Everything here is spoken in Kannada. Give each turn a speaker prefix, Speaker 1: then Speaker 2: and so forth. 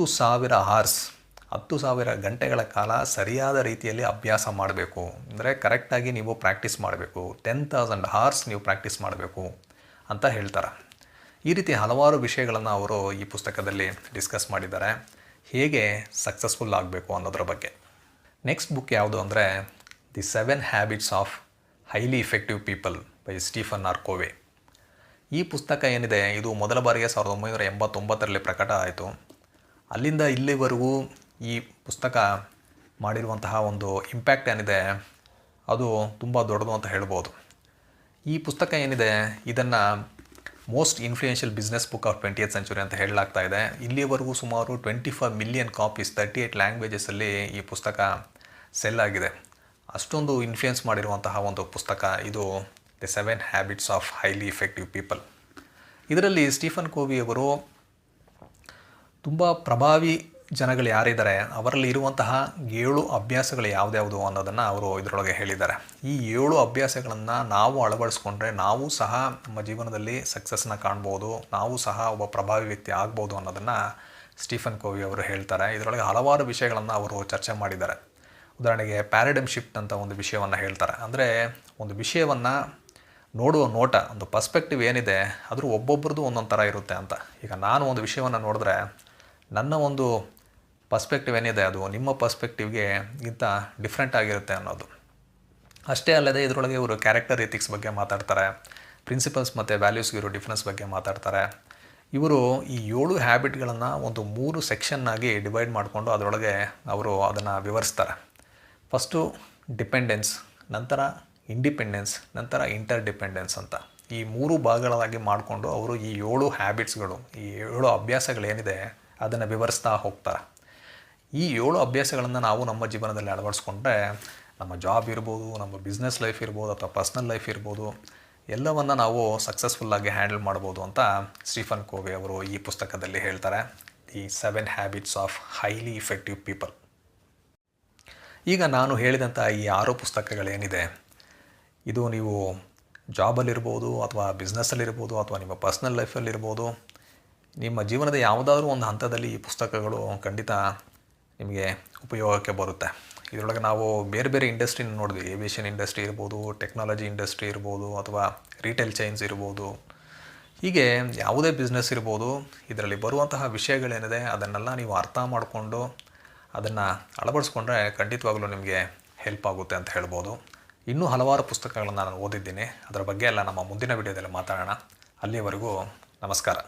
Speaker 1: 10,000 ಹಾರ್ಸ್ 10,000 ಗಂಟೆಗಳ ಕಾಲ ಸರಿಯಾದ ರೀತಿಯಲ್ಲಿ ಅಭ್ಯಾಸ ಮಾಡಬೇಕು. ಅಂದರೆ ಕರೆಕ್ಟಾಗಿ ನೀವು ಪ್ರಾಕ್ಟೀಸ್ ಮಾಡಬೇಕು. 10,000 ಹಾರ್ಸ್ ನೀವು ಪ್ರಾಕ್ಟೀಸ್ ಮಾಡಬೇಕು ಅಂತ ಹೇಳ್ತಾರೆ. ಈ ರೀತಿ ಹಲವಾರು ವಿಷಯಗಳನ್ನು ಅವರು ಈ ಪುಸ್ತಕದಲ್ಲಿ ಡಿಸ್ಕಸ್ ಮಾಡಿದ್ದಾರೆ. ಹೇಗೆ ಸಕ್ಸಸ್ಫುಲ್ ಆಗಬೇಕು ಅನ್ನೋದ್ರ ಬಗ್ಗೆ. ನೆಕ್ಸ್ಟ್ ಬುಕ್ ಯಾವುದು ಅಂದರೆ the 7 habits of highly effective people by Stephen R Covey. ಈ ಪುಸ್ತಕ ಏನಿದೆ ಇದು ಮೊದಲ ಬಾರಿಗೆ 1989ರಲ್ಲಿ ಪ್ರಕಟ ಆಯಿತು. ಅಲ್ಲಿಂದ ಇಲ್ಲಿವರೆಗೂ ಈ ಪುಸ್ತಕ ಮಾಡಿರುವಂತಹ ಒಂದು ಇಂಪ್ಯಾಕ್ಟ್ ಏನಿದೆ ಅದು ತುಂಬ ದೊಡ್ಡದು ಅಂತ ಹೇಳ್ಬೋದು. ಈ ಪುಸ್ತಕ ಏನಿದೆ ಇದನ್ನು most influential business book of 20th century ಅಂತ ಹೇಳಲಾಗ್ತಾ ಇದೆ. ಇಲ್ಲಿವರೆಗೂ ಸುಮಾರು 25 ಮಿಲಿಯನ್ ಕಾಪೀಸ್ 38 ಲ್ಯಾಂಗ್ವೇಜಸಲ್ಲಿ ಈ ಪುಸ್ತಕ ಸೆಲ್ ಆಗಿದೆ. ಅಷ್ಟೊಂದು ಇನ್ಫ್ಲೂಯೆನ್ಸ್ ಮಾಡಿರುವಂತಹ ಒಂದು ಪುಸ್ತಕ ಇದು the 7 habits of highly effective people. ಇದರಲ್ಲಿ ಸ್ಟೀಫನ್ ಕೋವಿಯವರು ತುಂಬ ಪ್ರಭಾವಿ ಜನಗಳು ಯಾರಿದ್ದಾರೆ ಅವರಲ್ಲಿ ಇರುವಂತಹ 7 ಅಭ್ಯಾಸಗಳು ಯಾವುದ್ಯಾವುದು ಅನ್ನೋದನ್ನು ಅವರು ಇದರೊಳಗೆ ಹೇಳಿದ್ದಾರೆ. ಈ 7 ಅಭ್ಯಾಸಗಳನ್ನು ನಾವು ಅಳವಡಿಸ್ಕೊಂಡ್ರೆ ನಾವು ಸಹ ನಮ್ಮ ಜೀವನದಲ್ಲಿ ಸಕ್ಸಸ್ನ ಕಾಣ್ಬೋದು, ನಾವು ಸಹ ಒಬ್ಬ ಪ್ರಭಾವಿ ವ್ಯಕ್ತಿ ಆಗ್ಬೋದು ಅನ್ನೋದನ್ನು ಸ್ಟೀಫನ್ ಕೋವಿ ಅವರು ಹೇಳ್ತಾರೆ. ಇದರೊಳಗೆ ಹಲವಾರು ವಿಷಯಗಳನ್ನು ಅವರು ಚರ್ಚೆ ಮಾಡಿದ್ದಾರೆ. ಉದಾಹರಣೆಗೆ ಪ್ಯಾರಡೈಮ್ ಶಿಫ್ಟ್ ಅಂತ ಒಂದು ವಿಷಯವನ್ನು ಹೇಳ್ತಾರೆ. ಅಂದರೆ ಒಂದು ವಿಷಯವನ್ನು ನೋಡುವ ನೋಟ, ಒಂದು ಪರ್ಸ್ಪೆಕ್ಟಿವ್ ಏನಿದೆ ಅದ್ರ ಒಬ್ಬೊಬ್ರದ್ದು ಒಂದೊಂದು ಥರ ಇರುತ್ತೆ ಅಂತ. ಈಗ ನಾನು ಒಂದು ವಿಷಯವನ್ನು ನೋಡಿದ್ರೆ ನನ್ನ ಒಂದು ಪರ್ಸ್ಪೆಕ್ಟಿವ್ ಏನಿದೆ ಅದು ನಿಮ್ಮ ಪರ್ಸ್ಪೆಕ್ಟಿವ್ಗೆ ಗಿಂತ ಡಿಫ್ರೆಂಟ್ ಆಗಿರುತ್ತೆ ಅನ್ನೋದು. ಅಷ್ಟೇ ಅಲ್ಲದೆ ಇದರೊಳಗೆ ಇವರು ಕ್ಯಾರೆಕ್ಟರ್ ಎಥಿಕ್ಸ್ ಬಗ್ಗೆ ಮಾತಾಡ್ತಾರೆ, ಪ್ರಿನ್ಸಿಪಲ್ಸ್ ಮತ್ತು ವ್ಯಾಲ್ಯೂಸ್ಗೆ ಇರೋ ಡಿಫ್ರೆನ್ಸ್ ಬಗ್ಗೆ ಮಾತಾಡ್ತಾರೆ. ಇವರು ಈ 7 ಹ್ಯಾಬಿಟ್ಗಳನ್ನು ಒಂದು 3 ಸೆಕ್ಷನ್ನಾಗಿ ಡಿವೈಡ್ ಮಾಡಿಕೊಂಡು ಅದರೊಳಗೆ ಅವರು ಅದನ್ನು ವಿವರಿಸ್ತಾರೆ. ಫಸ್ಟು ಡಿಪೆಂಡೆನ್ಸ್, ನಂತರ ಇಂಡಿಪೆಂಡೆನ್ಸ್, ನಂತರ ಇಂಟರ್ ಡಿಪೆಂಡೆನ್ಸ್ ಅಂತ ಈ 3 ಭಾಗಗಳಾಗಿ ಮಾಡಿಕೊಂಡು ಅವರು ಈ 7 ಹ್ಯಾಬಿಟ್ಸ್ಗಳು, ಈ 7 ಅಭ್ಯಾಸಗಳೇನಿದೆ ಅದನ್ನು ವಿವರಿಸ್ತಾ ಹೋಗ್ತಾರೆ. ಈ 7 ಅಭ್ಯಾಸಗಳನ್ನು ನಾವು ನಮ್ಮ ಜೀವನದಲ್ಲಿ ಅಳವಡಿಸ್ಕೊಂಡ್ರೆ ನಮ್ಮ ಜಾಬ್ ಇರ್ಬೋದು, ನಮ್ಮ ಬಿಸ್ನೆಸ್ ಲೈಫ್ ಇರ್ಬೋದು ಅಥವಾ ಪರ್ಸ್ನಲ್ ಲೈಫ್ ಇರ್ಬೋದು, ಎಲ್ಲವನ್ನು ನಾವು ಸಕ್ಸಸ್ಫುಲ್ಲಾಗಿ ಹ್ಯಾಂಡಲ್ ಮಾಡ್ಬೋದು ಅಂತ ಸ್ಟೀಫನ್ ಕೋವೆ ಅವರು ಈ ಪುಸ್ತಕದಲ್ಲಿ ಹೇಳ್ತಾರೆ. The 7 habits of highly effective people. ಈಗ ನಾನು ಹೇಳಿದಂಥ ಈ 6 ಪುಸ್ತಕಗಳೇನಿದೆ ಇದು ನೀವು ಜಾಬಲ್ಲಿರ್ಬೋದು ಅಥವಾ ಬಿಸ್ನೆಸ್ಸಲ್ಲಿರ್ಬೋದು ಅಥವಾ ನಿಮ್ಮ ಪರ್ಸ್ನಲ್ ಲೈಫಲ್ಲಿರ್ಬೋದು, ನಿಮ್ಮ ಜೀವನದ ಯಾವುದಾದ್ರೂ ಒಂದು ಹಂತದಲ್ಲಿ ಈ ಪುಸ್ತಕಗಳು ಖಂಡಿತ ನಿಮಗೆ ಉಪಯೋಗಕ್ಕೆ ಬರುತ್ತೆ. ಇದರೊಳಗೆ ನಾವು ಬೇರೆ ಬೇರೆ ಇಂಡಸ್ಟ್ರಿನ ನೋಡಿದ್ವಿ. ಏವಿಯೇಷನ್ ಇಂಡಸ್ಟ್ರಿ ಇರ್ಬೋದು, ಟೆಕ್ನಾಲಜಿ ಇಂಡಸ್ಟ್ರಿ ಇರ್ಬೋದು ಅಥವಾ ರಿಟೇಲ್ ಚೈನ್ಸ್ ಇರ್ಬೋದು, ಹೀಗೆ ಯಾವುದೇ ಬಿಸ್ನೆಸ್ ಇರ್ಬೋದು. ಇದರಲ್ಲಿ ಬರುವಂತಹ ವಿಷಯಗಳೇನಿದೆ ಅದನ್ನೆಲ್ಲ ನೀವು ಅರ್ಥ ಮಾಡಿಕೊಂಡು ಅದನ್ನು ಅಳವಡಿಸ್ಕೊಂಡ್ರೆ ಖಂಡಿತವಾಗಲೂ ನಿಮಗೆ ಹೆಲ್ಪ್ ಆಗುತ್ತೆ ಅಂತ ಹೇಳ್ಬೋದು. ಇನ್ನೂ ಹಲವಾರು ಪುಸ್ತಕಗಳನ್ನು ನಾನು ಓದಿದ್ದೀನಿ. ಅದರ ಬಗ್ಗೆ ಎಲ್ಲ ನಮ್ಮ ಮುಂದಿನ ವಿಡಿಯೋದಲ್ಲಿ ಮಾತಾಡೋಣ. ಅಲ್ಲಿಯವರೆಗೂ ನಮಸ್ಕಾರ.